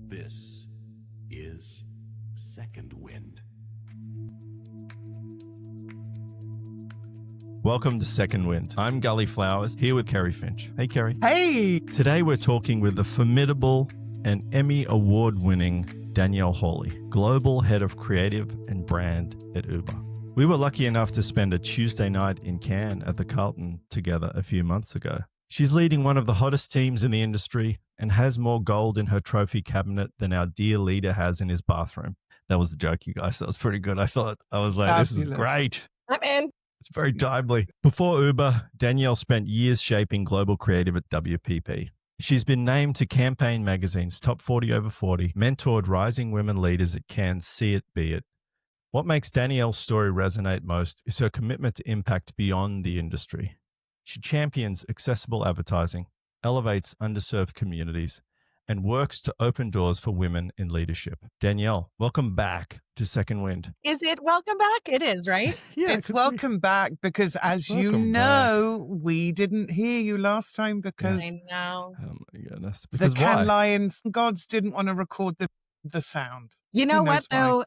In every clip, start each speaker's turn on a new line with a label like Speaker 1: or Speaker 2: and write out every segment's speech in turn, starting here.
Speaker 1: This is Second Wind.
Speaker 2: Welcome to Second Wind. I'm Gully Flowers, here with Kerrie Finch. Hey, Kerrie.
Speaker 3: Hey!
Speaker 2: Today we're talking with the formidable and Emmy award-winning Danielle Hawley, Global Head of Creative and Brand at Uber. We were lucky enough to spend a Tuesday night in Cannes at the Carlton together a few months ago. She's leading one of the hottest teams in the industry and has more gold in her trophy cabinet than our dear leader has in his bathroom. That was the joke, you guys. That was pretty good. I was like,
Speaker 3: Fabulous.
Speaker 2: This is great.
Speaker 4: I'm in.
Speaker 2: It's very timely. Before Uber, Danielle spent years shaping global creative at WPP. She's been named to Campaign Magazine's Top 40 Over 40, mentored rising women leaders at Cannes See It, Be It. What makes Danielle's story resonate most is her commitment to impact beyond the industry. She champions accessible advertising, elevates underserved communities, and works to open doors for women in leadership. Danielle, welcome back to Second Wind.
Speaker 4: Is it welcome back? It is, right?
Speaker 2: Yeah,
Speaker 3: It's welcome back because, as you
Speaker 2: Welcome
Speaker 3: know, we didn't hear you last time because
Speaker 4: I know.
Speaker 2: Oh my goodness.
Speaker 3: the
Speaker 2: Because
Speaker 3: Cannes
Speaker 2: why?
Speaker 3: Lions gods didn't want to record the sound.
Speaker 4: You know
Speaker 3: Who knows
Speaker 4: what, though?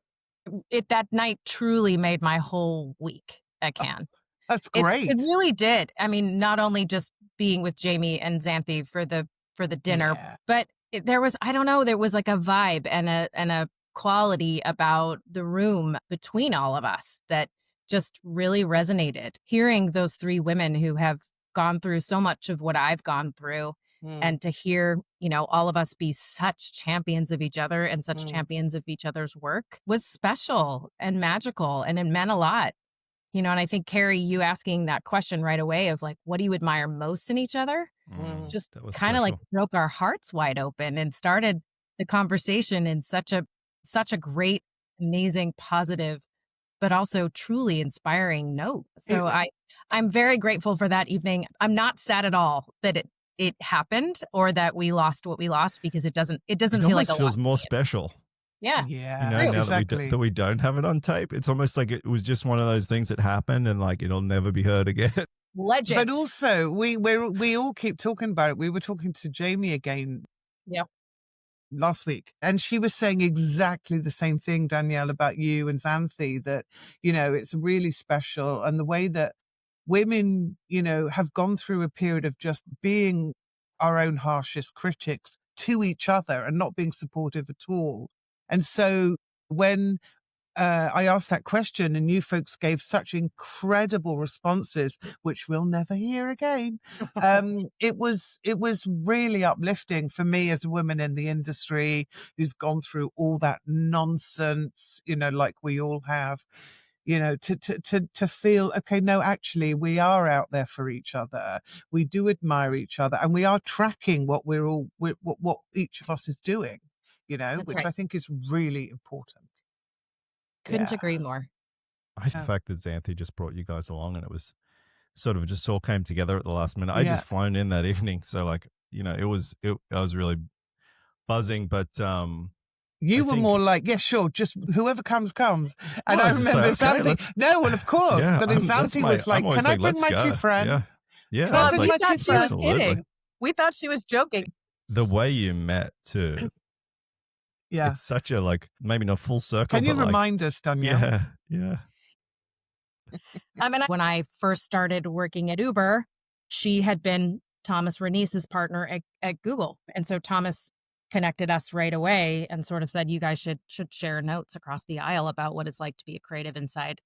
Speaker 4: That night truly made my whole week at Cannes.
Speaker 3: That's
Speaker 4: It-
Speaker 3: great.
Speaker 4: It really did. I mean, not only just being with Jamie and Xanthi for the dinner,
Speaker 3: Yeah.
Speaker 4: but there was like a vibe and a quality about the room between all of us that just really resonated. Hearing those three women who have gone through so much of what I've gone through, and to hear, all of us be such champions of each other and such champions of each other's work was special and magical, and it meant a lot. And I think, Kerrie, you asking that question right away of like, what do you admire most in each other? Just
Speaker 2: That was
Speaker 4: kind of like
Speaker 2: special.
Speaker 4: broke our hearts wide open and started the conversation in such a great, amazing, positive, but also truly inspiring note. So I'm very grateful for that evening. I'm not sad at all that it happened or that we lost what we lost, because it doesn't
Speaker 2: It
Speaker 4: feel like
Speaker 2: almost
Speaker 4: a
Speaker 2: feels
Speaker 4: loss.
Speaker 2: more special.
Speaker 4: Yeah.
Speaker 3: Yeah,
Speaker 2: Now
Speaker 3: exactly.
Speaker 2: that we don't have it on tape, it's almost like it was just one of those things that happened and like it'll never be heard again.
Speaker 4: Legend.
Speaker 3: But also, we all keep talking about it. We were talking to Jamie again last week, and she was saying exactly the same thing, Danielle, about you and Xanthi, that, it's really special. And the way that women, have gone through a period of just being our own harshest critics to each other and not being supportive at all. And so when I asked that question and you folks gave such incredible responses, which we'll never hear again, it was really uplifting for me as a woman in the industry who's gone through all that nonsense, like we all have. To feel, okay, no, actually, we are out there for each other. We do admire each other, and we are tracking what what each of us is doing,
Speaker 4: That's
Speaker 3: which
Speaker 4: right.
Speaker 3: I think is really important.
Speaker 4: Couldn't
Speaker 3: Yeah.
Speaker 4: agree more.
Speaker 2: I like the fact that Xanthi just brought you guys along and it was sort of just all came together at the last minute. I
Speaker 3: Yeah.
Speaker 2: just flown in that evening. So like, I was really buzzing, but
Speaker 3: You
Speaker 2: I
Speaker 3: were
Speaker 2: think-
Speaker 3: more like, yeah, sure, just whoever comes. And
Speaker 2: Well,
Speaker 3: I
Speaker 2: I was just
Speaker 3: remember
Speaker 2: like, okay,
Speaker 3: Xanthi.
Speaker 2: let's-
Speaker 3: No, well, of course.
Speaker 2: Yeah,
Speaker 3: but then
Speaker 2: that's
Speaker 3: Xanthi
Speaker 2: my-
Speaker 3: was like,
Speaker 2: I'm always
Speaker 3: can I
Speaker 2: like,
Speaker 3: bring
Speaker 2: let's
Speaker 3: my
Speaker 2: go.
Speaker 3: two friends?
Speaker 2: Yeah.
Speaker 3: Can
Speaker 2: I
Speaker 3: I
Speaker 2: was
Speaker 3: bring
Speaker 4: we
Speaker 3: my
Speaker 2: like,
Speaker 4: thought
Speaker 3: two
Speaker 4: she was
Speaker 3: friends?
Speaker 2: absolutely.
Speaker 4: kidding. We thought she was joking.
Speaker 2: The way you met too,
Speaker 3: Yeah.
Speaker 2: it's such a like, maybe not full circle,
Speaker 3: Can you
Speaker 2: but like,
Speaker 3: remind us, Danielle?
Speaker 2: yeah.
Speaker 4: When I first started working at Uber, she had been Thomas Renice's partner at Google. And so Thomas connected us right away and sort of said, you guys should share notes across the aisle about what it's like to be a creative inside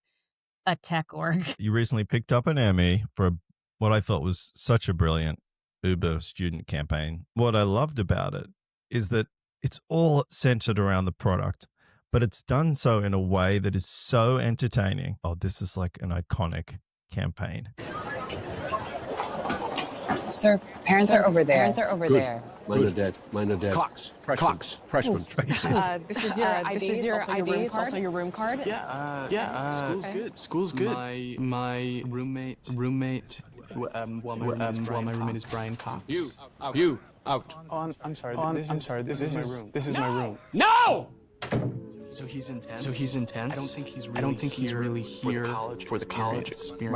Speaker 4: a tech org.
Speaker 2: You recently picked up an Emmy for what I thought was such a brilliant Uber student campaign. What I loved about it is that it's all centered around the product, but it's done so in a way that is so entertaining. Oh, this is like an iconic campaign.
Speaker 5: Sir, parents are over there. Parents are over
Speaker 1: Good.
Speaker 5: there.
Speaker 1: Mine are dead. Mine are dead.
Speaker 6: Clocks.
Speaker 1: Freshman.
Speaker 5: This is your ID.
Speaker 6: This is your
Speaker 5: it's also
Speaker 6: ID.
Speaker 5: Your room
Speaker 6: It's
Speaker 5: card.
Speaker 6: also your room card.
Speaker 7: School's good. School's good. My roommate. Well, my roommate is Brian Cox.
Speaker 1: You out.
Speaker 7: Oh, I'm sorry. This is my room. This is my room.
Speaker 1: No!
Speaker 7: So he's intense. I don't think he's really here for the college experience.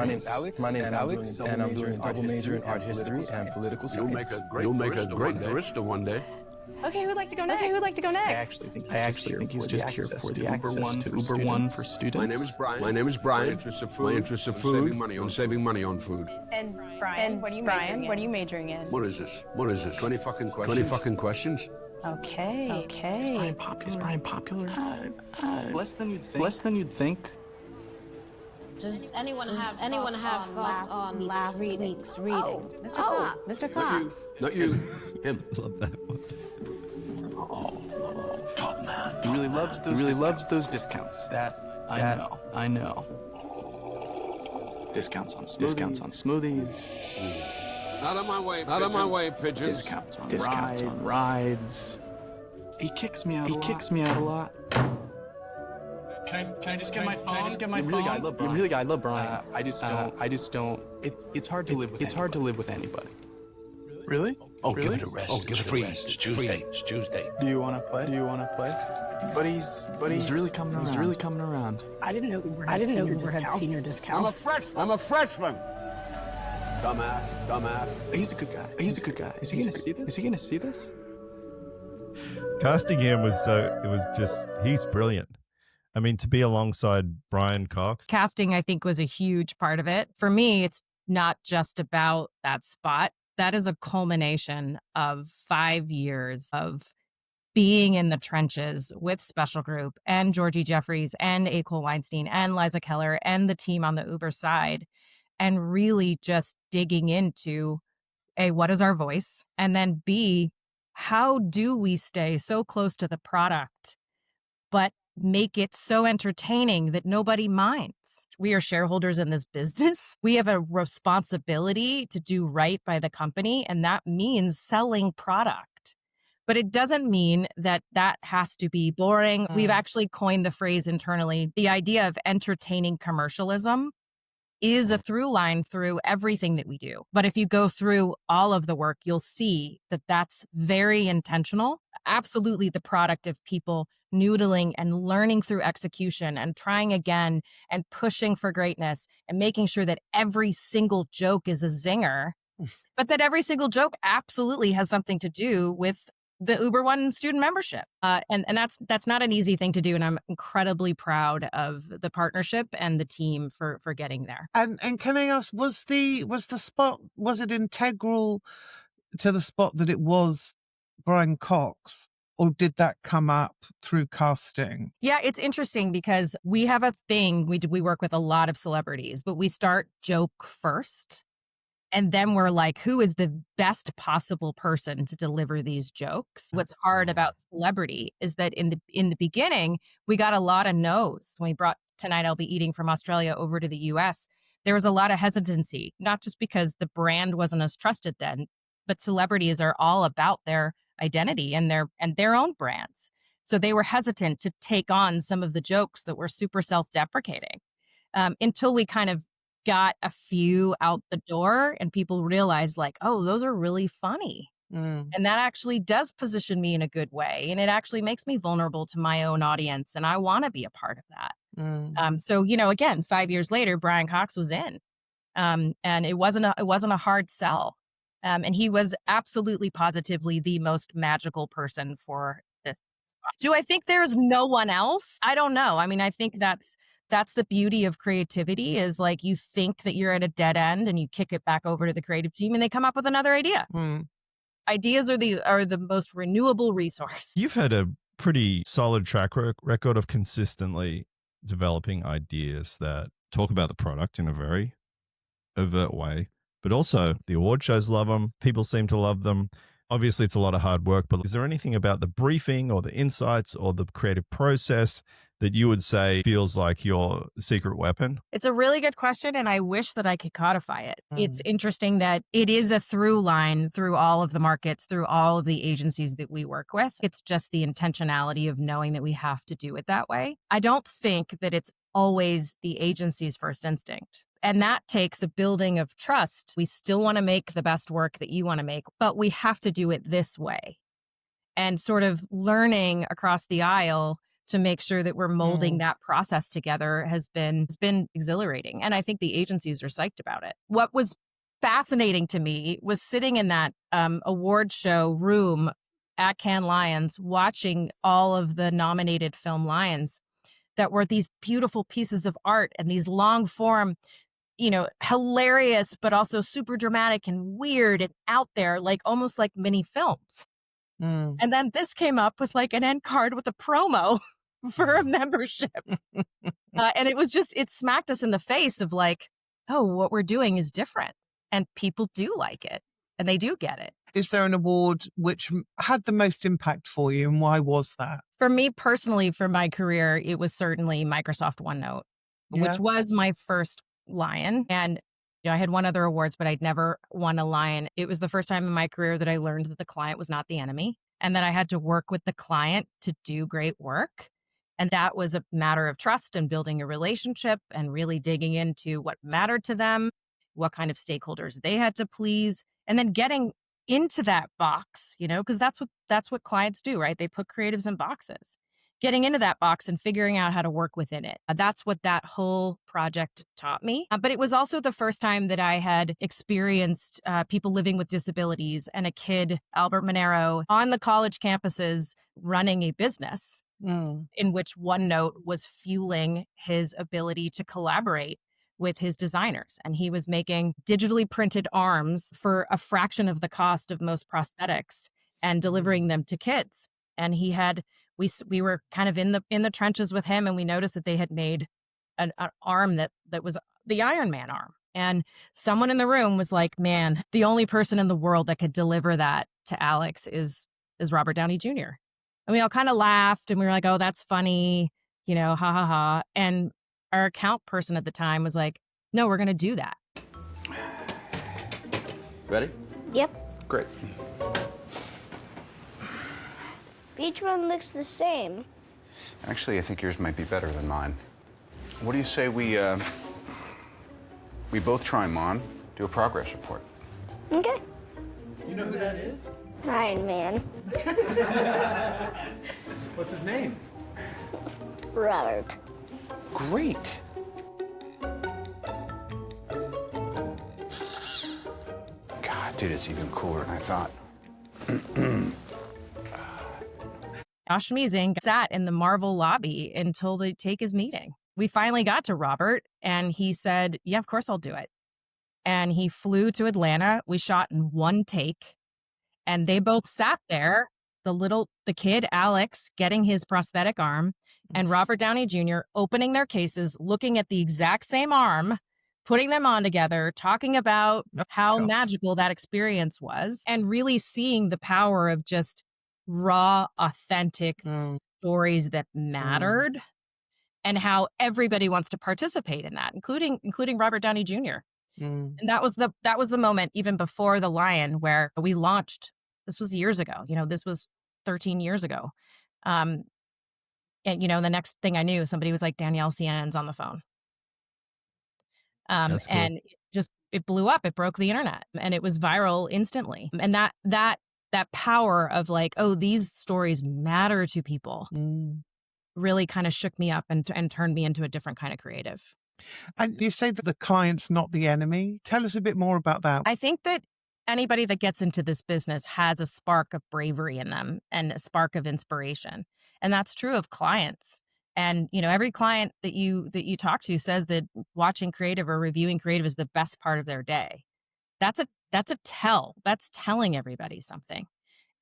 Speaker 8: My name's Alex, and I'm doing a double major in art history and political science.
Speaker 1: You'll make a great barista one day.
Speaker 5: Okay, who'd like to go next?
Speaker 7: I actually think he's just here for the access to Uber One for students.
Speaker 1: My name is Brian. My interests are food. I'm saving money on food.
Speaker 5: And Brian, what are you majoring in?
Speaker 1: What is this? 20 fucking questions? 20 fucking questions?
Speaker 5: Okay.
Speaker 7: Is Brian popular? Less than you'd think.
Speaker 6: Does anyone have thoughts on last week's reading? Mr. Cox.
Speaker 1: Not you. Him.
Speaker 2: Love that one.
Speaker 1: Top man.
Speaker 7: He really loves those discounts. That I know. Discounts on smoothies.
Speaker 1: Out of my way, pigeons.
Speaker 7: Discounts on rides. He kicks me out a lot.
Speaker 9: Can I just get my phone?
Speaker 7: I love Brian. I just don't. It's hard to live with anybody. Really?
Speaker 1: Oh, give it a rest. Oh, give it a freeze. It's Tuesday.
Speaker 7: Do you want to play? But he's really coming around.
Speaker 5: I didn't know Uber had senior discounts.
Speaker 1: I'm a freshman. Dumbass.
Speaker 7: He's a good guy. Is he gonna see this?
Speaker 2: Casting him he's brilliant. I mean, to be alongside Brian Cox.
Speaker 4: Casting, I think, was a huge part of it. For me, it's not just about that spot. That is a culmination of 5 years of being in the trenches with Special Group and Georgie Jeffries and A. Cole Weinstein and Liza Keller and the team on the Uber side, and really just digging into A, what is our voice? And then B, how do we stay so close to the product, but make it so entertaining that nobody minds? We are shareholders in this business. We have a responsibility to do right by the company, and that means selling product. But it doesn't mean that has to be boring. We've actually coined the phrase internally. The idea of entertaining commercialism is a through line through everything that we do. But if you go through all of the work, you'll see that that's very intentional. Absolutely the product of people noodling and learning through execution and trying again and pushing for greatness and making sure that every single joke is a zinger, but that every single joke absolutely has something to do with the Uber One student membership. And that's not an easy thing to do. And I'm incredibly proud of the partnership and the team for getting there.
Speaker 3: And can I ask, was the spot, was it integral to the spot that it was Brian Cox? Or did that come up through casting?
Speaker 4: Yeah, it's interesting because we have a thing. We work with a lot of celebrities, but we start joke first. And then we're like, who is the best possible person to deliver these jokes? What's hard about celebrity is that in the beginning, we got a lot of no's. When we brought Tonight I'll Be Eating from Australia over to the US, there was a lot of hesitancy, not just because the brand wasn't as trusted then, but celebrities are all about their identity and their own brands. So they were hesitant to take on some of the jokes that were super self-deprecating until we kind of got a few out the door and people realized like, oh, those are really funny. And that actually does position me in a good way. And it actually makes me vulnerable to my own audience. And I want to be a part of that. So, again, 5 years later, Brian Cox was in and it wasn't a hard sell. And he was absolutely positively the most magical person for this. Do I think there's no one else? I don't know. I mean, I think that's the beauty of creativity is like you think that you're at a dead end and you kick it back over to the creative team and they come up with another idea. Ideas are the most renewable resource.
Speaker 2: You've had a pretty solid track record of consistently developing ideas that talk about the product in a very overt way, but also the award shows love them. People seem to love them. Obviously, it's a lot of hard work, but is there anything about the briefing or the insights or the creative process that you would say feels like your secret weapon?
Speaker 4: It's a really good question, and I wish that I could codify it. It's interesting that it is a through line through all of the markets, through all of the agencies that we work with. It's just the intentionality of knowing that we have to do it that way. I don't think that it's always the agency's first instinct. And that takes a building of trust. We still want to make the best work that you want to make, but we have to do it this way. And sort of learning across the aisle to make sure that we're molding that process together has been exhilarating. And I think the agencies are psyched about it. What was fascinating to me was sitting in that award show room at Cannes Lions watching all of the nominated film Lions that were these beautiful pieces of art and these long form, hilarious, but also super dramatic and weird and out there, like almost like mini films. And then this came up with like an end card with a promo for a membership. And it smacked us in the face of like, oh, what we're doing is different and people do like it and they do get it.
Speaker 3: Is there an award which had the most impact for you and why was that?
Speaker 4: For me personally, for my career, it was certainly Microsoft OneNote, which was my first Lion. And I had won other awards, but I'd never won a Lion. It was the first time in my career that I learned that the client was not the enemy and that I had to work with the client to do great work. And that was a matter of trust and building a relationship and really digging into what mattered to them, what kind of stakeholders they had to please, and then getting into that box, because that's what clients do, right? They put creatives in boxes. Getting into that box and figuring out how to work within it. That's what that whole project taught me. But it was also the first time that I had experienced people living with disabilities and a kid, Albert Monero, on the college campuses running a business in which OneNote was fueling his ability to collaborate with his designers. And he was making digitally printed arms for a fraction of the cost of most prosthetics and delivering them to kids. And we were kind of in the trenches with him, and we noticed that they had made an arm that was the Iron Man arm. And someone in the room was like, man, the only person in the world that could deliver that to Alex is Robert Downey Jr. And we all kind of laughed and we were like, oh, that's funny, ha ha ha. And our account person at the time was like, no, we're going to do that.
Speaker 10: Ready?
Speaker 6: Yep.
Speaker 10: Great.
Speaker 6: Each one looks the same.
Speaker 10: Actually, I think yours might be better than mine. What do you say we both try them on, do a progress report?
Speaker 6: Okay.
Speaker 8: You know who that is?
Speaker 6: Iron Man.
Speaker 8: What's his name?
Speaker 6: Robert.
Speaker 10: Great. God, dude, it's even cooler than I thought.
Speaker 4: Josh Measing sat in the Marvel lobby until they take his meeting. We finally got to Robert and he said, yeah, of course I'll do it. And he flew to Atlanta. We shot in one take and they both sat there, the kid, Alex, getting his prosthetic arm and Robert Downey Jr. opening their cases, looking at the exact same arm, putting them on together, talking about how magical that experience was and really seeing the power of just raw, authentic stories that mattered and how everybody wants to participate in that, including Robert Downey Jr. And that was the moment even before the Lion where we launched. This was years ago. This was 13 years ago. And the next thing I knew, somebody was like, Danielle, CNN's on the phone. Cool. And it blew up. It broke the internet and it was viral instantly. And that power of like, oh, these stories matter to people really kind of shook me up and turned me into a different kind of creative.
Speaker 3: And you say that the client's not the enemy. Tell us a bit more about that.
Speaker 4: I think that anybody that gets into this business has a spark of bravery in them and a spark of inspiration. And that's true of clients. And, every client that you talk to says that watching creative or reviewing creative is the best part of their day. That's telling everybody something.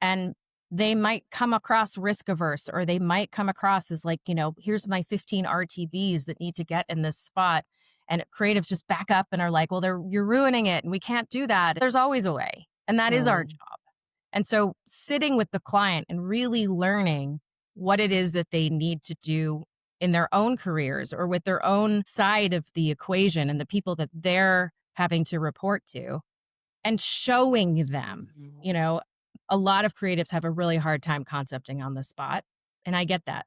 Speaker 4: And they might come across risk averse, or they might come across as like, here's my 15 RTVs that need to get in this spot. And creatives just back up and are like, well, you're ruining it and we can't do that. There's always a way. And that is our job. And so sitting with the client and really learning what it is that they need to do in their own careers or with their own side of the equation and the people that they're having to report to and showing them, a lot of creatives have a really hard time concepting on the spot. And I get that.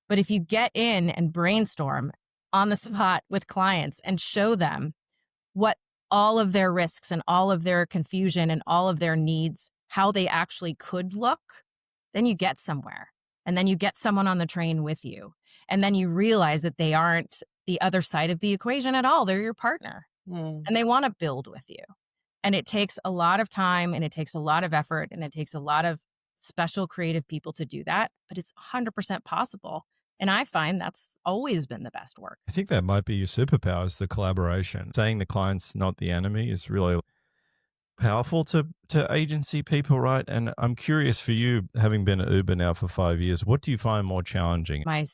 Speaker 4: But if you get in and brainstorm on the spot with clients and show them what all of their risks and all of their confusion and all of their needs, how they actually could look, then you get somewhere. And then you get someone on the train with you. And then you realize that they aren't the other side of the equation at all. They're your partner. And they want to build with you. And it takes a lot of time and it takes a lot of effort and it takes a lot of special creative people to do that, but it's 100% possible. And I find that's always been the best work.
Speaker 2: I think that might be your superpower, is the collaboration. Saying the client's not the enemy is really powerful to agency people, right? And I'm curious, for you, having been at Uber now for 5 years, what do you find more challenging?
Speaker 4: My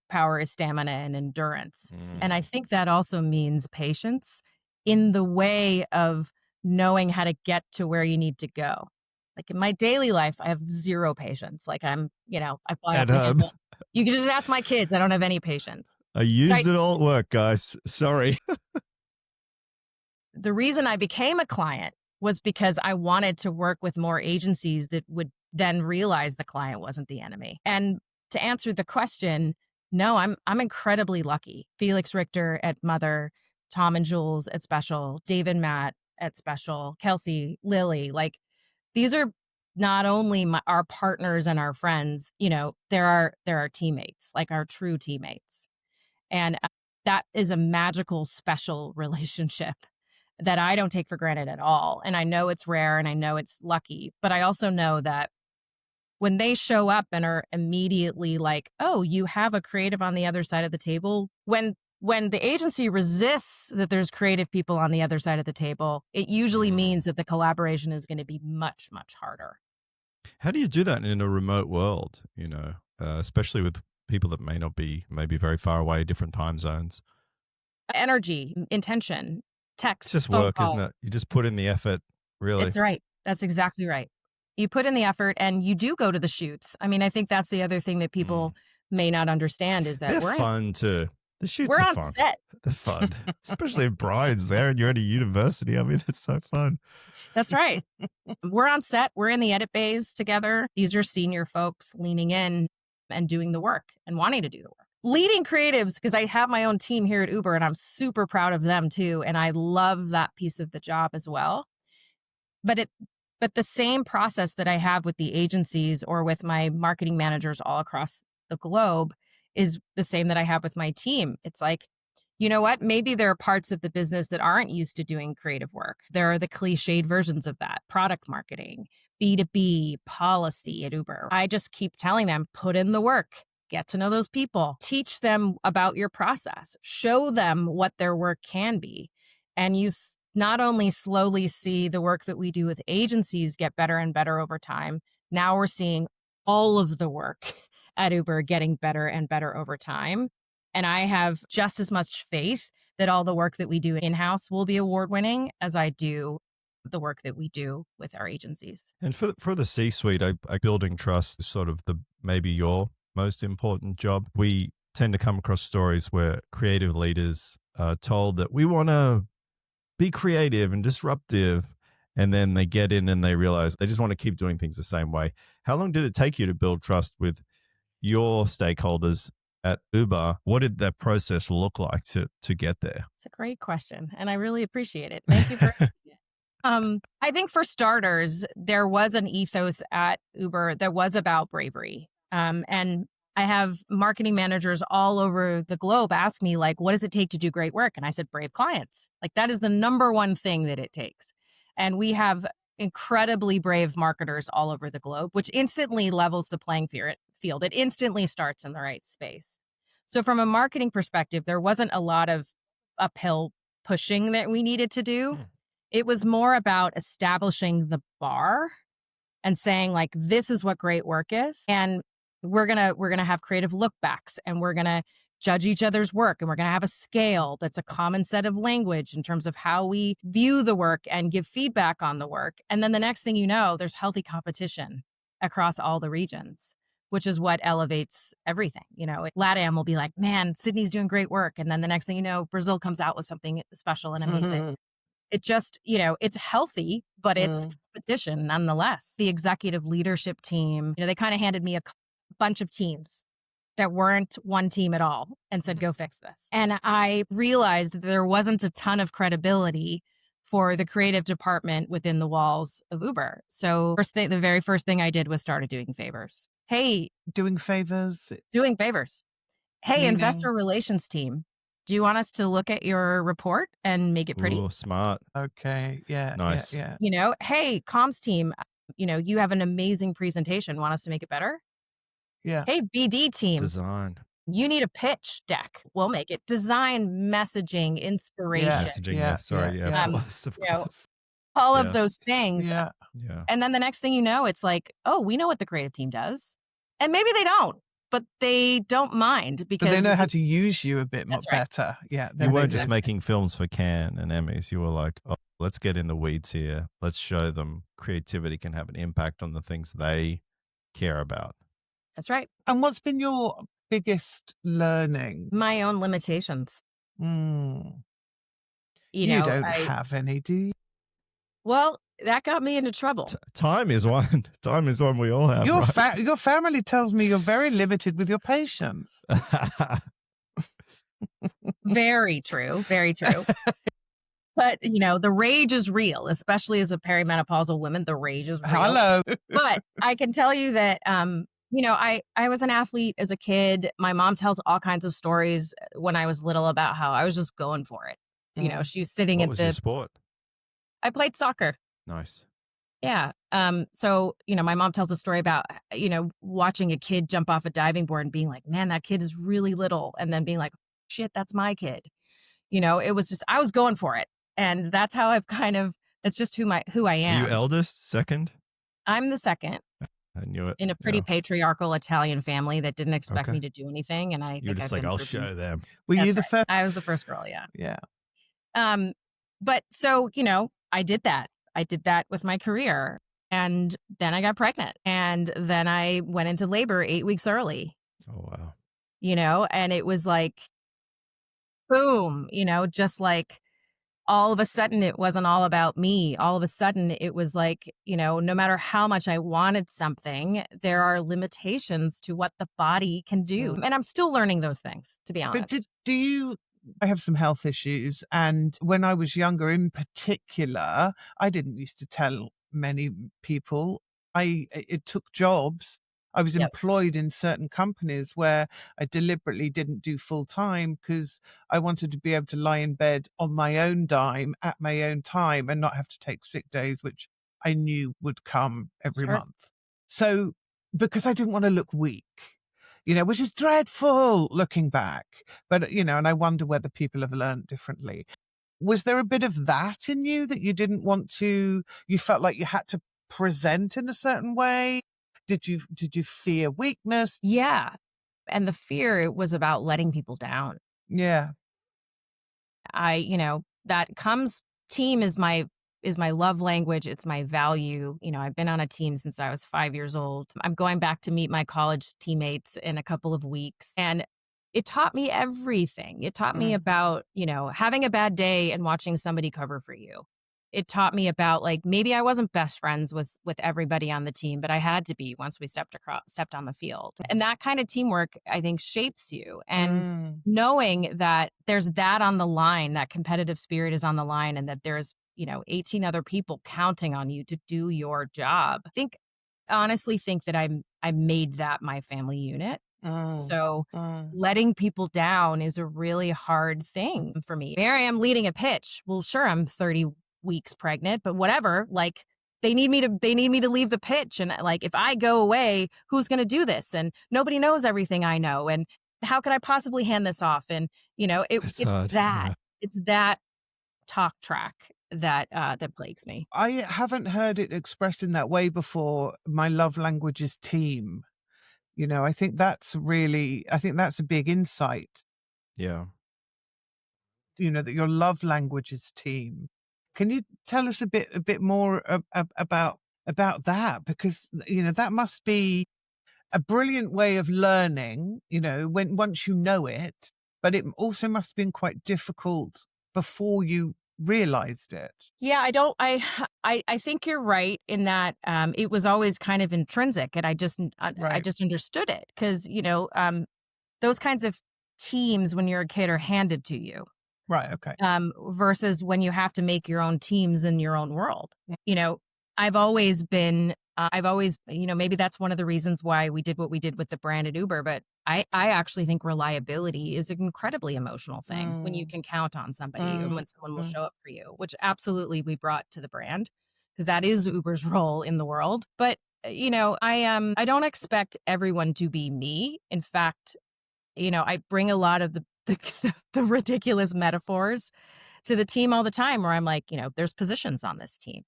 Speaker 4: power is stamina and endurance. And I think that also means patience in the way of knowing how to get to where you need to go. Like in my daily life, I have zero patience. Like I fly off the handle. You can just ask my kids. I don't have any patience.
Speaker 2: I used it all at work, guys. Sorry.
Speaker 4: The reason I became a client was because I wanted to work with more agencies that would then realize the client wasn't the enemy. And to answer the question, no, I'm incredibly lucky. Felix Richter at Mother, Tom and Jules at Special, Dave and Matt at Special, Kelsey, Lily, like these are not only our partners and our friends, they're our teammates, like our true teammates. And that is a magical, special relationship that I don't take for granted at all. And I know it's rare and I know it's lucky, but I also know that when they show up and are immediately like, oh, you have a creative on the other side of the table, when the agency resists that there's creative people on the other side of the table, it usually means that the collaboration is going to be much, much harder.
Speaker 2: How do you do that in a remote world, especially with people that may not be maybe very far away, different time zones?
Speaker 4: Energy, intention, text.
Speaker 2: It's just work, isn't it? You just put in the effort, really.
Speaker 4: That's right. That's exactly right. You put in the effort and you do go to the shoots. I mean, I think that's the other thing that people may not understand is that
Speaker 2: they're fun too. The shoots
Speaker 4: we're
Speaker 2: are
Speaker 4: on
Speaker 2: fun.
Speaker 4: set.
Speaker 2: They're fun, especially if Brian's there and you're at a university. I mean, it's so fun.
Speaker 4: That's right. We're on set. We're in the edit bays together. These are senior folks leaning in and doing the work and wanting to do the work. Leading creatives, because I have my own team here at Uber and I'm super proud of them too. And I love that piece of the job as well. But the same process that I have with the agencies or with my marketing managers all across the globe is the same that I have with my team. It's like, you know what? Maybe there are parts of the business that aren't used to doing creative work. There are the cliched versions of that: product marketing, B2B, policy at Uber. I just keep telling them, put in the work, get to know those people, teach them about your process, show them what their work can be. And you not only slowly see the work that we do with agencies get better and better over time, now we're seeing all of the work at Uber getting better and better over time. And I have just as much faith that all the work that we do in-house will be award-winning as I do the work that we do with our agencies.
Speaker 2: And for the C-suite, building trust is sort of maybe your most important job. We tend to come across stories where creative leaders are told that we want to be creative and disruptive, and then they get in and they realize they just want to keep doing things the same way. How long did it take you to build trust with your stakeholders at Uber? What did that process look like to get there?
Speaker 4: It's a great question, and I really appreciate it. Thank you for asking it. I think for starters, there was an ethos at Uber that was about bravery. And I have marketing managers all over the globe ask me, like, what does it take to do great work? And I said, brave clients. Like, that is the number one thing that it takes. And we have incredibly brave marketers all over the globe, which instantly levels the playing field. It instantly starts in the right space. So from a marketing perspective, there wasn't a lot of uphill pushing that we needed to do. It was more about establishing the bar and saying, like, this is what great work is. And we're gonna have creative look backs, and we're gonna judge each other's work, and we're gonna have a scale that's a common set of language in terms of how we view the work and give feedback on the work. And then the next thing you know, there's healthy competition across all the regions, which is what elevates everything. LATAM will be like, man, Sydney's doing great work. And then the next thing you know, Brazil comes out with something special and amazing. It just, it's healthy, but it's competition nonetheless. The executive leadership team, they kind of handed me a bunch of teams that weren't one team at all and said, go fix this. And I realized that there wasn't a ton of credibility for the creative department within the walls of Uber. So the very first thing I did was started doing favors. Hey.
Speaker 3: Doing favors?
Speaker 4: Doing favors. Hey, investor relations team, do you want us to look at your report and make it pretty?
Speaker 2: Oh, smart.
Speaker 3: Okay. Yeah.
Speaker 2: Nice.
Speaker 3: Yeah.
Speaker 4: Hey, comms team, you have an amazing presentation. Want us to make it better?
Speaker 3: Yeah.
Speaker 4: Hey, BD team.
Speaker 2: Design.
Speaker 4: You need a pitch deck. We'll make it. Design, messaging, inspiration.
Speaker 2: Messaging, yeah. Sorry, yeah. Of course.
Speaker 4: All of those things.
Speaker 3: Yeah.
Speaker 4: And then the next thing you know, it's like, oh, we know what the creative team does. And maybe they don't, but they don't mind because
Speaker 3: they know how to use you a bit more better. Yeah.
Speaker 2: You weren't just making films for Cannes and Emmys. You were like, oh, let's get in the weeds here. Let's show them creativity can have an impact on the things they care about.
Speaker 4: That's right.
Speaker 3: And what's been your biggest learning?
Speaker 4: My own limitations.
Speaker 3: You don't have any, do you?
Speaker 4: Well, that got me into trouble.
Speaker 2: Time is one. Time is one we all have.
Speaker 3: Your family tells me you're very limited with your patience.
Speaker 4: Very true. Very true. But, the rage is real, especially as a perimenopausal woman. The rage is real.
Speaker 3: Hello.
Speaker 4: But I can tell you that, I was an athlete as a kid. My mom tells all kinds of stories when I was little about how I was just going for it. She was sitting
Speaker 2: what
Speaker 4: at
Speaker 2: was
Speaker 4: the
Speaker 2: your sport?
Speaker 4: I played soccer.
Speaker 2: Nice.
Speaker 4: Yeah. So, my mom tells a story about, watching a kid jump off a diving board and being like, man, that kid is really little. And then being like, shit, that's my kid. It was just, I was going for it. And that's how that's just who I am.
Speaker 2: Are you eldest, second?
Speaker 4: I'm the second.
Speaker 2: I knew it.
Speaker 4: In a pretty patriarchal Italian family that didn't expect me to do anything. And
Speaker 2: you're just like, I'll show them.
Speaker 3: Were you the first?
Speaker 4: I was the first girl. Yeah.
Speaker 3: Yeah.
Speaker 4: But so, I did that. I did that with my career. And then I got pregnant. And then I went into labor 8 weeks early.
Speaker 2: Oh, wow.
Speaker 4: And it was like, boom, just like all of a sudden it wasn't all about me. All of a sudden it was like, no matter how much I wanted something, there are limitations to what the body can do. And I'm still learning those things, to be honest.
Speaker 3: But I have some health issues. And when I was younger in particular, I didn't used to tell many people. It took jobs. I was employed in certain companies where I deliberately didn't do full time because I wanted to be able to lie in bed on my own dime at my own time and not have to take sick days, which I knew would come every month. So because I didn't want to look weak, which is dreadful looking back. But, and I wonder whether people have learned differently. Was there a bit of that in you that you didn't want to, you felt like you had to present in a certain way? Did you fear weakness?
Speaker 4: Yeah. And the fear was about letting people down.
Speaker 3: Yeah.
Speaker 4: Team is my love language. It's my value. I've been on a team since I was 5 years old. I'm going back to meet my college teammates in a couple of weeks. And it taught me everything. It taught me about, having a bad day and watching somebody cover for you. It taught me about maybe I wasn't best friends with everybody on the team, but I had to be once we stepped on the field. And that kind of teamwork, I think, shapes you. And knowing that there's that on the line, that competitive spirit is on the line, and that there's 18 other people counting on you to do your job. Honestly think that I made that my family unit. So letting people down is a really hard thing for me. Here I am leading a pitch. Well, sure, I'm 30 weeks pregnant, but whatever, they need me to leave the pitch. And if I go away, who's going to do this? And nobody knows everything I know. And how could I possibly hand this off? And, it's that talk track that plagues me.
Speaker 3: I haven't heard it expressed in that way before. My love language is team. I think that's a big insight.
Speaker 2: Yeah.
Speaker 3: That your love language is team. Can you tell us a bit more about that? Because, that must be a brilliant way of learning, once you know it, but it also must have been quite difficult before you realized it.
Speaker 4: Yeah, I think you're right in that it was always kind of intrinsic, and I just understood it because, those kinds of teams when you're a kid are handed to you.
Speaker 3: Right. Okay.
Speaker 4: Versus when you have to make your own teams in your own world. I've always been, maybe that's one of the reasons why we did what we did with the brand at Uber. But I actually think reliability is an incredibly emotional thing when you can count on somebody and when someone will show up for you, which absolutely we brought to the brand. because that is Uber's role in the world. But, I don't expect everyone to be me. In fact, I bring a lot of the ridiculous metaphors to the team all the time where I'm like, there's positions on this team.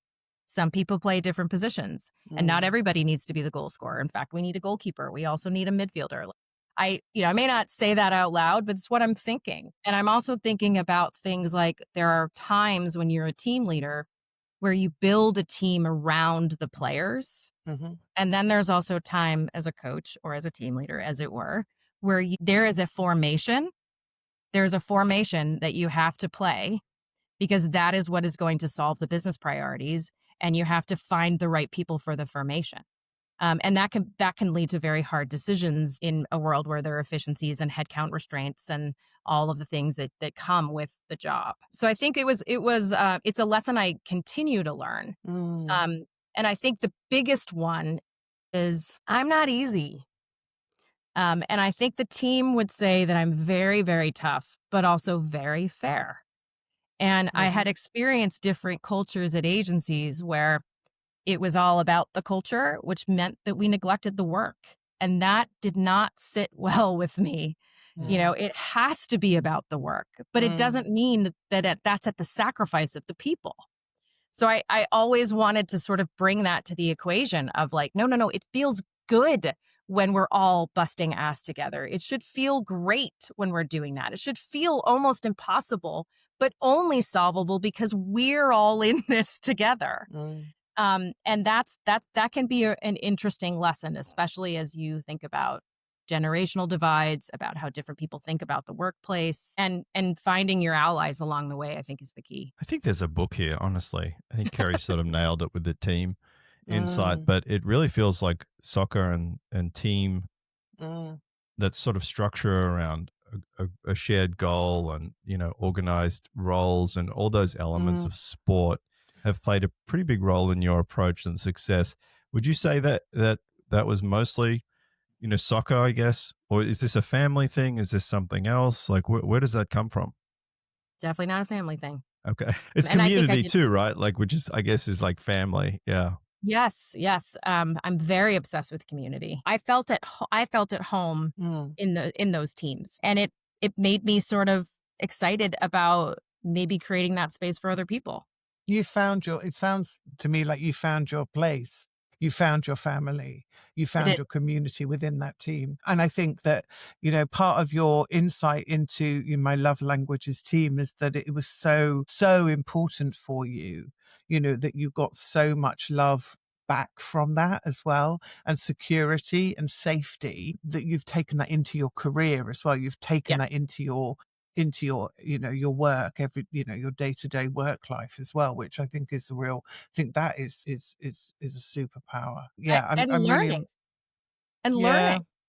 Speaker 4: Some people play different positions and not everybody needs to be the goal scorer. In fact, we need a goalkeeper. We also need a midfielder. I may not say that out loud, but it's what I'm thinking. And I'm also thinking about things like there are times when you're a team leader where you build a team around the players. And then there's also time as a coach or as a team leader, as it were, where there is a formation. There's a formation that you have to play because that is what is going to solve the business priorities. And you have to find the right people for the formation. And that can lead to very hard decisions in a world where there are efficiencies and headcount restraints and all of the things that come with the job. So I think it's a lesson I continue to learn. And I think the biggest one is I'm not easy. And I think the team would say that I'm very, very tough, but also very fair. And I had experienced different cultures at agencies where it was all about the culture, which meant that we neglected the work. And that did not sit well with me. It has to be about the work, but it doesn't mean that that's at the sacrifice of the people. So I always wanted to sort of bring that to the equation of like, no, it feels good when we're all busting ass together. It should feel great when we're doing that. It should feel almost impossible, but only solvable because we're all in this together. And that can be an interesting lesson, especially as you think about generational divides, about how different people think about the workplace, and finding your allies along the way, I think is the key.
Speaker 2: I think there's a book here, honestly. I think Kerrie sort of nailed it with the team insight, but it really feels like soccer and team that sort of structure around a shared goal and, organized roles and all those elements of sport have played a pretty big role in your approach and success. Would you say that was mostly, soccer, I guess? Or is this a family thing? Is this something else? Like, where does that come from?
Speaker 4: Definitely not a family thing.
Speaker 2: Okay. It's community too, right? Like, which is, I guess, is like family. Yeah.
Speaker 4: Yes. I'm very obsessed with community. I felt at home in those teams, and it made me sort of excited about maybe creating that space for other people.
Speaker 3: It sounds to me like you found your place. You found your family. You found your community within that team. And I think that, part of your insight into my love languages team is that it was so, so important for you, that you got so much love back from that as well, and security and safety, that you've taken that into your career as well. You've taken that into your your work, your day-to-day work life as well, which I think is I think that is a superpower. Yeah.
Speaker 4: And learning.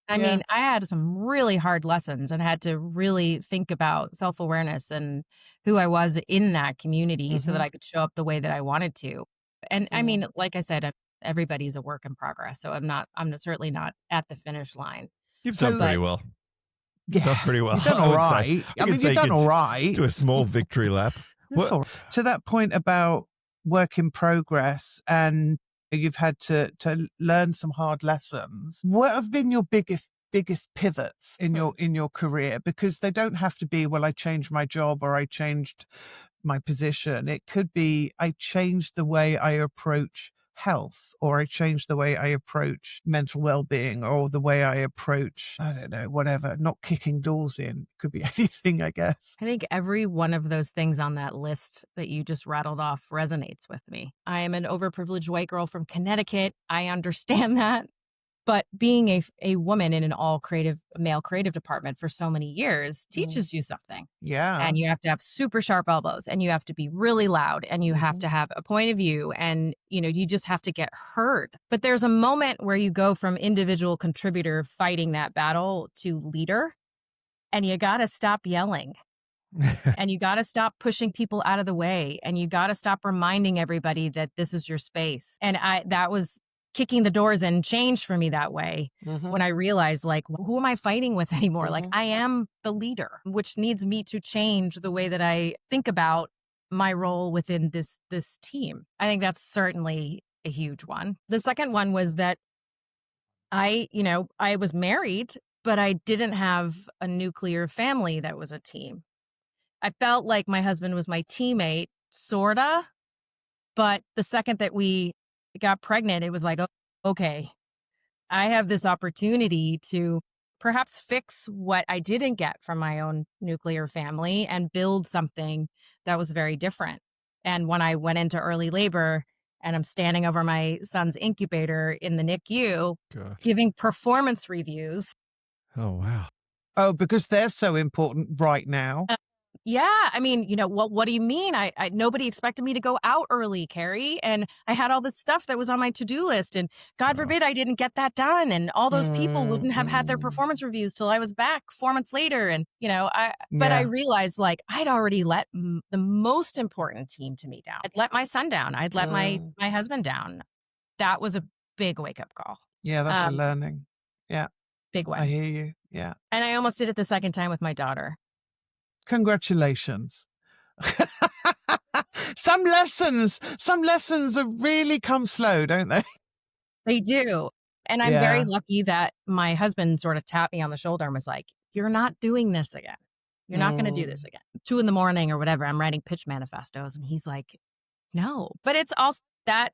Speaker 4: I mean, I had some really hard lessons and had to really think about self-awareness and who I was in that community so that I could show up the way that I wanted to. And I mean, like I said, everybody's a work in progress. So I'm certainly not at the finish line.
Speaker 2: You've done pretty well.
Speaker 3: Yeah,
Speaker 2: done pretty well.
Speaker 3: You've done all right. You've done all right.
Speaker 2: To a small victory lap.
Speaker 3: To that point about work in progress, and you've had to learn some hard lessons. What have been your biggest pivots in your career? Because they don't have to be, well, I changed my job or I changed my position. It could be I changed the way I approach health, or I changed the way I approach mental well-being, or the way I approach, I don't know, whatever, not kicking doors in. It could be anything, I guess.
Speaker 4: I think every one of those things on that list that you just rattled off resonates with me. I am an overprivileged white girl from Connecticut. I understand that. But being a woman in an all male creative department for so many years teaches you something.
Speaker 3: Yeah.
Speaker 4: And you have to have super sharp elbows, and you have to be really loud, and you have to have a point of view, and, you just have to get heard. But there's a moment where you go from individual contributor fighting that battle to leader, and you got to stop yelling. And you got to stop pushing people out of the way, and you got to stop reminding everybody that this is your space. And that was kicking the doors in changed for me that way when I realized, like, who am I fighting with anymore? Like, I am the leader, which needs me to change the way that I think about my role within this team. I think that's certainly a huge one. The second one was that I was married, but I didn't have a nuclear family that was a team. I felt like my husband was my teammate, sorta, but the second that we got pregnant, it was like, oh, okay, I have this opportunity to perhaps fix what I didn't get from my own nuclear family and build something that was very different. And when I went into early labor and I'm standing over my son's incubator in the NICU, giving performance reviews.
Speaker 2: Oh, wow.
Speaker 3: Oh, because they're so important right now.
Speaker 4: Yeah. I mean, what do you mean? I nobody expected me to go out early, Kerrie. And I had all this stuff that was on my to-do list. And God forbid I didn't get that done. And all those people wouldn't have had their performance reviews till I was back 4 months later. And, I realized like I'd already let the most important team to me down. I'd let my son down. I'd let my husband down. That was a big wake-up call.
Speaker 3: Yeah, that's a learning. Yeah.
Speaker 4: Big one.
Speaker 3: I hear you. Yeah.
Speaker 4: And I almost did it the second time with my daughter.
Speaker 3: Congratulations. Some lessons have really come slow, don't they?
Speaker 4: They do. And I'm very lucky that my husband sort of tapped me on the shoulder and was like, you're not doing this again. You're not going to do this again. 2 a.m. or whatever, I'm writing pitch manifestos. And he's like, no. But it's also that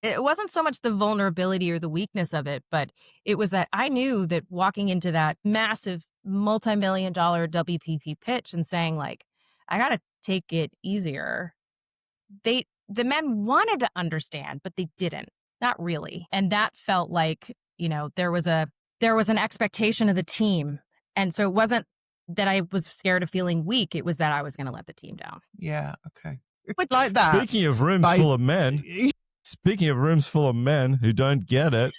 Speaker 4: it wasn't so much the vulnerability or the weakness of it, but it was that I knew that walking into that massive multi-million-dollar WPP pitch and saying like, I got to take it easier. The men wanted to understand, but they didn't, not really. And that felt like, there was an expectation of the team. And so it wasn't that I was scared of feeling weak. It was that I was going to let the team down.
Speaker 3: Yeah. Okay. Like that.
Speaker 2: Speaking of rooms full of men. Speaking of rooms full of men who don't get it.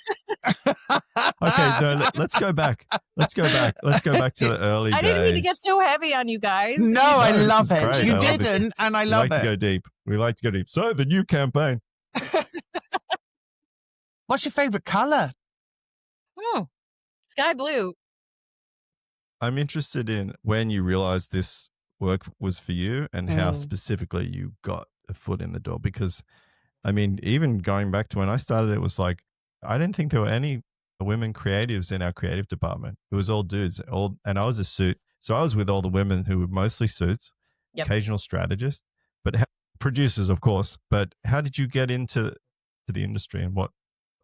Speaker 2: Okay, no, let's go back. Let's go back to the early days.
Speaker 4: I didn't mean to get so heavy on you guys.
Speaker 3: No, I love it.
Speaker 2: Great.
Speaker 3: You didn't, and I love it.
Speaker 2: We like to go deep. So the new campaign.
Speaker 3: What's your favorite color?
Speaker 4: Sky blue.
Speaker 2: I'm interested in when you realized this work was for you and how specifically you got a foot in the door. Because, I mean, even going back to when I started, it was like, I didn't think there were any women creatives in our creative department. It was all dudes. And I was a suit. So I was with all the women who were mostly suits, occasional strategists, but producers, of course. But how did you get into the industry, and what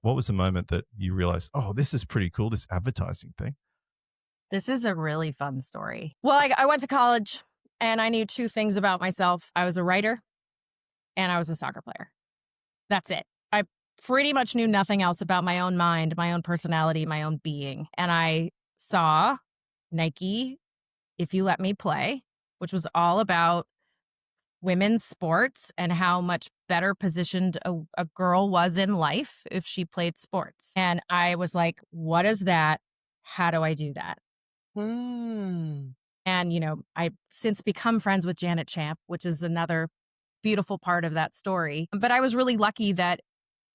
Speaker 2: was the moment that you realized, oh, this is pretty cool, this advertising thing?
Speaker 4: This is a really fun story. Well, I went to college and I knew 2 things about myself. I was a writer and I was a soccer player. That's it. I pretty much knew nothing else about my own mind, my own personality, my own being. And I saw Nike, If You Let Me Play, which was all about women's sports and how much better positioned a girl was in life if she played sports. And I was like, what is that? How do I do that? And, I've since become friends with Janet Champ, which is another beautiful part of that story. But I was really lucky that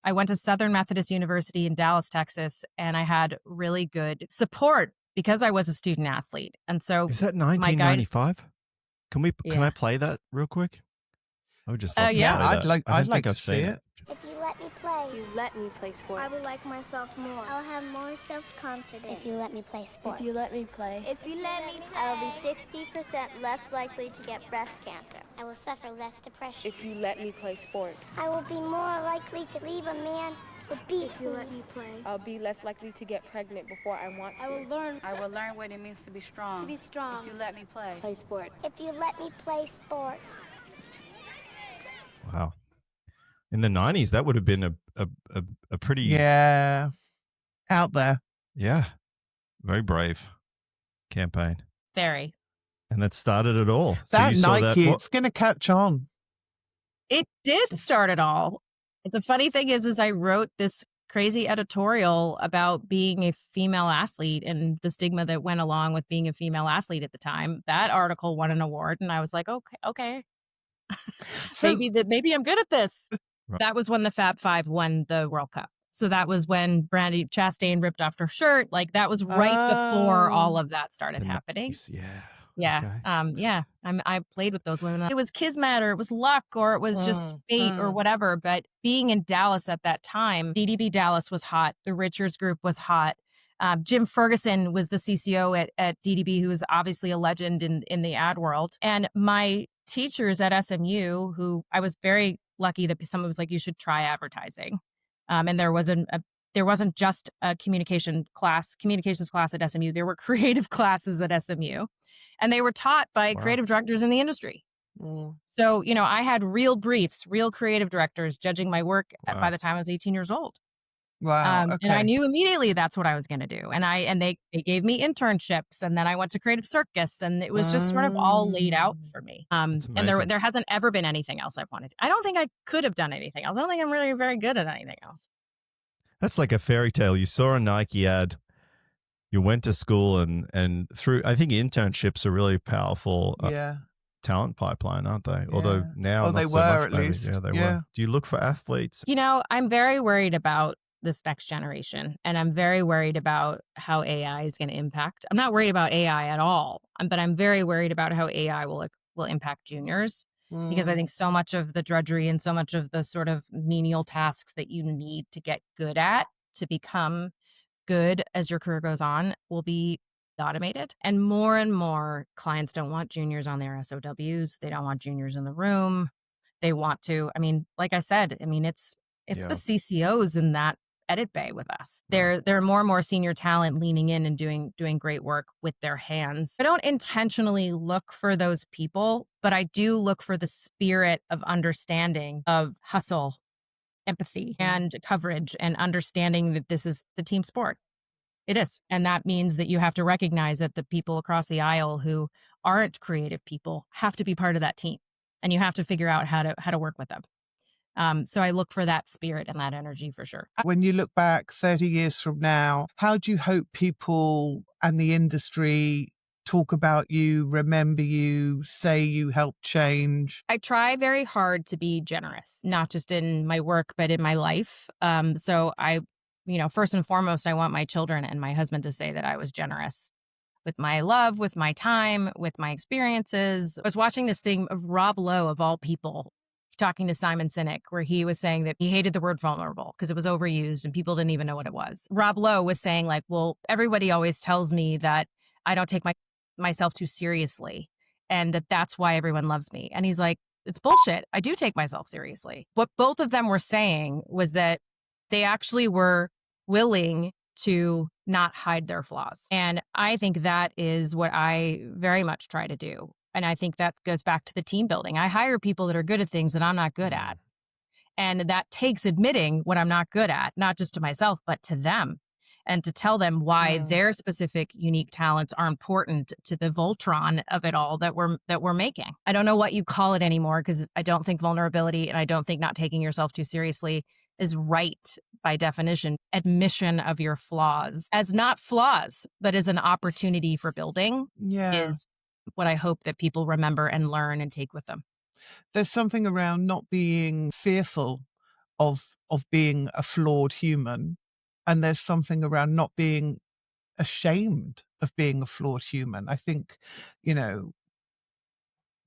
Speaker 4: I went to Southern Methodist University in Dallas, Texas, and I had really good support because I was a student athlete. And so
Speaker 2: is that 1995? Can I play that real quick? I would just love to play that.
Speaker 3: I'd like to see it.
Speaker 6: If you let me play.
Speaker 5: If you let me play sports.
Speaker 6: I will like myself more. I'll have more self-confidence.
Speaker 5: If you let me play sports.
Speaker 6: If you let me play. If you let me play. I will be 60% less likely to get breast cancer. I will suffer less depression.
Speaker 5: If you let me play sports.
Speaker 6: I will be more likely to leave a man with beats. If you let me play.
Speaker 5: I'll be less likely to get pregnant before I want to.
Speaker 6: I will learn
Speaker 5: what it means to be strong.
Speaker 6: To be strong.
Speaker 5: If you let me play. Play sports.
Speaker 6: If you let me play sports.
Speaker 2: Wow. In the 90s, that would have been a pretty...
Speaker 3: out there.
Speaker 2: Yeah. Very brave campaign.
Speaker 4: Very.
Speaker 2: And that started it all.
Speaker 3: That Nike, it's going to catch on.
Speaker 4: It did start it all. The funny thing is I wrote this crazy editorial about being a female athlete and the stigma that went along with being a female athlete at the time. That article won an award, and I was like, okay. So, maybe I'm good at this. Right. That was when the Fab Five won the World Cup. So that was when Brandi Chastain ripped off her shirt. Like that was right before all of that started happening.
Speaker 2: Yeah.
Speaker 4: Yeah. Yeah. I played with those women. It was kismet or it was luck or it was just fate or whatever. But being in Dallas at that time, DDB Dallas was hot. The Richards Group was hot. Jim Ferguson was the CCO at DDB, who was obviously a legend in the ad world. And my teachers at SMU, who I was very lucky that someone was like, you should try advertising. And there wasn't just a communications class at SMU. There were creative classes at SMU, and they were taught by creative directors in the industry. So, I had real briefs, real creative directors judging my work by the time I was 18 years old.
Speaker 3: Wow.
Speaker 4: And I knew immediately that's what I was going to do. And they gave me internships, and then I went to Creative Circus, and it was just sort of all laid out for me. And there hasn't ever been anything else I've wanted. I don't think I could have done anything else. I don't think I'm really very good at anything else.
Speaker 2: That's like a fairy tale. You saw a Nike ad, you went to school, and through, I think internships are really powerful talent pipeline, aren't they? Although now,
Speaker 3: they
Speaker 2: not so
Speaker 3: were
Speaker 2: much,
Speaker 3: at
Speaker 2: maybe.
Speaker 3: least.
Speaker 2: Yeah, they were. Do you look for athletes?
Speaker 4: I'm very worried about this next generation, and I'm very worried about how AI is going to impact. I'm not worried about AI at all, but I'm very worried about how AI will impact juniors. Because I think so much of the drudgery and so much of the sort of menial tasks that you need to get good at to become good as your career goes on will be automated. And more clients don't want juniors on their SOWs. They don't want juniors in the room. They want to, like I said, it's the CCOs in that edit bay with us. There are more and more senior talent leaning in and doing great work with their hands. I don't intentionally look for those people, but I do look for the spirit of understanding, of hustle, empathy, and coverage, and understanding that this is the team sport. It is. And that means that you have to recognize that the people across the aisle who aren't creative people have to be part of that team. And you have to figure out how to work with them. So I look for that spirit and that energy for sure.
Speaker 3: When you look back 30 years from now, how do you hope people and the industry talk about you, remember you, say you helped change?
Speaker 4: I try very hard to be generous, not just in my work, but in my life. So I, first and foremost, I want my children and my husband to say that I was generous with my love, with my time, with my experiences. I was watching this thing of Rob Lowe, of all people, talking to Simon Sinek, where he was saying that he hated the word vulnerable because it was overused and people didn't even know what it was. Rob Lowe was saying like, well, everybody always tells me that I don't take myself too seriously and that's why everyone loves me. And he's like, it's bullshit. I do take myself seriously. What both of them were saying was that they actually were willing to not hide their flaws. And I think that is what I very much try to do. And I think that goes back to the team building. I hire people that are good at things that I'm not good at. And that takes admitting what I'm not good at, not just to myself, but to them. And to tell them why their specific unique talents are important to the Voltron of it all that we're making. I don't know what you call it anymore, because I don't think vulnerability and I don't think not taking yourself too seriously is right by definition. Admission of your flaws as not flaws, but as an opportunity for building is what I hope that people remember and learn and take with them.
Speaker 3: There's something around not being fearful of being a flawed human. And there's something around not being ashamed of being a flawed human. I think,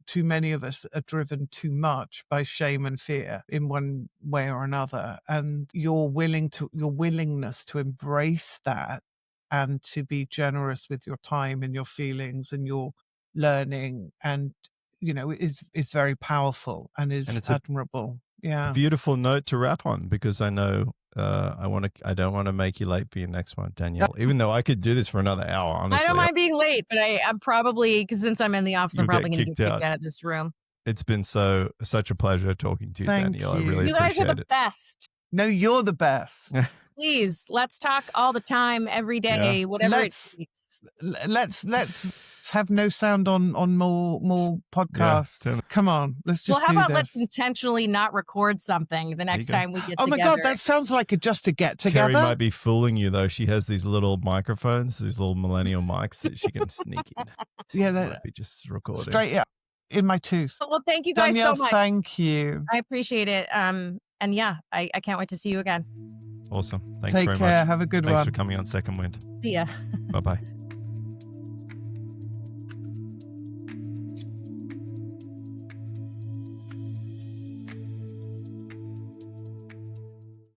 Speaker 3: too many of us are driven too much by shame and fear in one way or another. And your willingness to embrace that and to be generous with your time and your feelings and your learning and, is very powerful and it's admirable.
Speaker 2: A beautiful note to wrap on, because I know I don't want to make you late for your next one, Danielle, even though I could do this for another hour, honestly.
Speaker 4: I don't mind being late, but I'm probably, because since I'm in the office, I'm probably going to get kicked out of this room.
Speaker 2: It's been such a pleasure talking to you,
Speaker 3: Thank
Speaker 2: Danielle.
Speaker 3: you.
Speaker 2: I really
Speaker 4: You guys
Speaker 2: appreciate
Speaker 4: are the best.
Speaker 3: No, you're the best.
Speaker 4: Please, let's talk all the time, every day, whatever it takes.
Speaker 3: Let's have no sound on more podcasts.
Speaker 2: Yeah,
Speaker 3: come on, let's just
Speaker 4: how about
Speaker 3: this.
Speaker 4: Let's intentionally not record something the next time we get together.
Speaker 3: Oh my God, that sounds like just a get together.
Speaker 2: Kerrie might be fooling you though. She has these little microphones, these little millennial mics that she can sneak in.
Speaker 3: Yeah,
Speaker 2: that might be just recording
Speaker 3: straight up in my tooth.
Speaker 4: Well, thank you guys
Speaker 3: Danielle,
Speaker 4: so much.
Speaker 3: Thank you.
Speaker 4: I appreciate it. And yeah, I can't wait to see you again.
Speaker 2: Awesome. Thanks
Speaker 3: Take
Speaker 2: very
Speaker 3: care.
Speaker 2: much.
Speaker 3: Have a good one.
Speaker 2: Thanks for coming on Second Wind.
Speaker 4: See ya.
Speaker 2: Bye-bye.